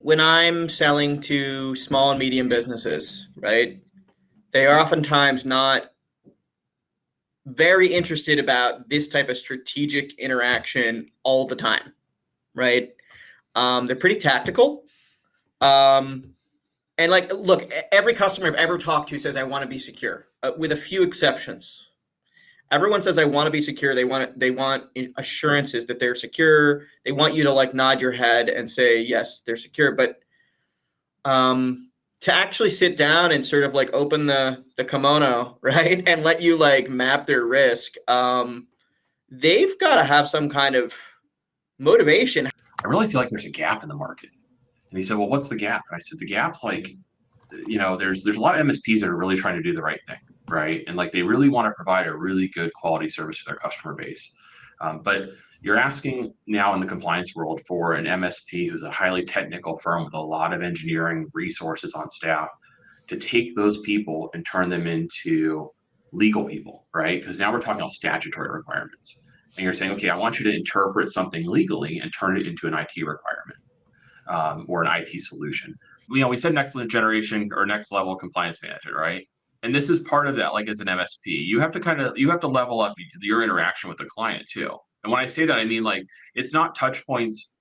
when I'm selling to small and medium businesses, right, they are oftentimes not very interested about this type of strategic interaction all the time, right? They're pretty tactical. And like, look, every customer I've ever talked to says, I want to be secure, with a few exceptions. Everyone says, I want to be secure. They want assurances that they're secure. They want you to like nod your head and say, yes, they're secure. But to actually sit down and sort of like open the kimono, right, and let you like map their risk, they've got to have some kind of motivation. I really feel like there's a gap in the market. And he said, well, what's the gap? And I said, the gap's like, there's a lot of MSPs that are really trying to do the right thing, right? And like they really want to provide a really good quality service to their customer base. But you're asking now in the compliance world for an MSP who's a highly technical firm with a lot of engineering resources on staff to take those people and turn them into legal people, right? Because now we're talking about statutory requirements. And you're saying, okay, I want you to interpret something legally and turn it into an IT requirement or an IT solution. We said next generation or next level compliance manager, right? And this is part of that, like as an MSP, you have to level up your interaction with the client too. And when I say that, I mean, like, it's not touch points.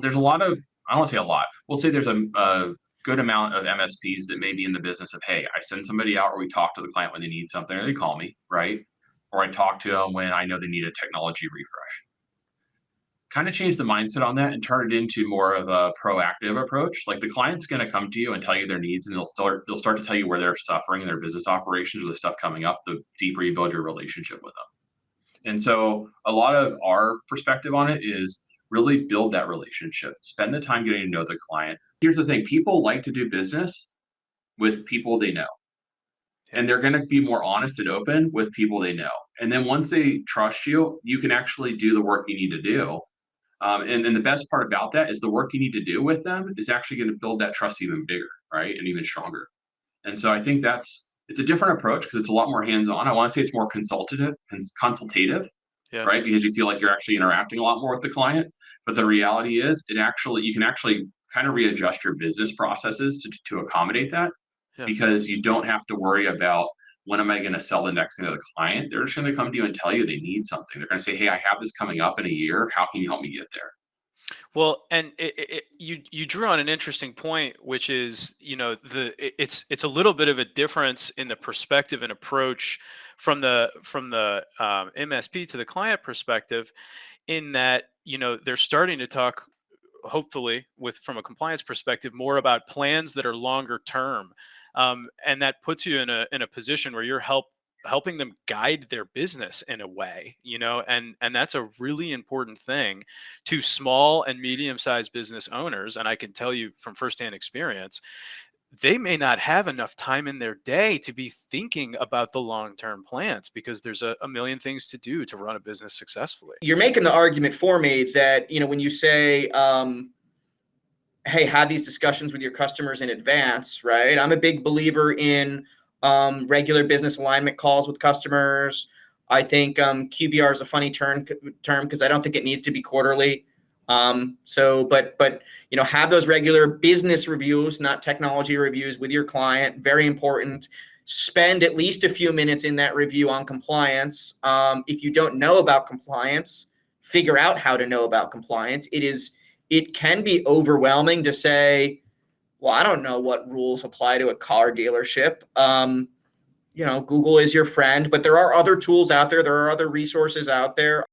There's a lot of, I don't want to say a lot. We'll say there's a good amount of MSPs that may be in the business of, hey, I send somebody out or we talk to the client when they need something or they call me, right? Or I talk to them when I know they need a technology refresh. Kind of change the mindset on that and turn it into more of a proactive approach. Like the client's going to come to you and tell you their needs, and they'll start to tell you where they're suffering in their business operations or the stuff coming up, the deeper you build your relationship with them. And so a lot of our perspective on it is really build that relationship, spend the time getting to know the client. Here's the thing, people like to do business with people they know. And they're going to be more honest and open with people they know. And then once they trust you, you can actually do the work you need to do. And the best part about that is the work you need to do with them is actually going to build that trust even bigger, right? And even stronger. And so I think it's a different approach because it's a lot more hands-on. I want to say it's more consultative, right? Because you feel like you're actually interacting a lot more with the client. But the reality is you can actually kind of readjust your business processes to accommodate that. Yeah. Because you don't have to worry about when am I going to sell the next thing to the client. They're just going to come to you and tell you they need something. They're going to say, hey, I have this coming up in a year. How can you help me get there? Well, and you drew on an interesting point, which is, it's a little bit of a difference in the perspective and approach from the MSP to the client perspective, in that, they're starting to talk, hopefully from a compliance perspective, more about plans that are longer term. And that puts you in a position where you're helping them guide their business in a way, and that's a really important thing to small and medium-sized business owners. And I can tell you from firsthand experience, they may not have enough time in their day to be thinking about the long-term plans because there's a million things to do to run a business successfully. You're making the argument for me that, when you say, hey, have these discussions with your customers in advance, right? I'm a big believer in regular business alignment calls with customers. I think QBR is a funny term because I don't think it needs to be quarterly. But have those regular business reviews, not technology reviews, with your client. Very important. Spend at least a few minutes in that review on compliance. If you don't know about compliance, figure out how to know about compliance. It can be overwhelming to say, well, I don't know what rules apply to a car dealership. Google is your friend, but there are other tools out there. There are other resources out there.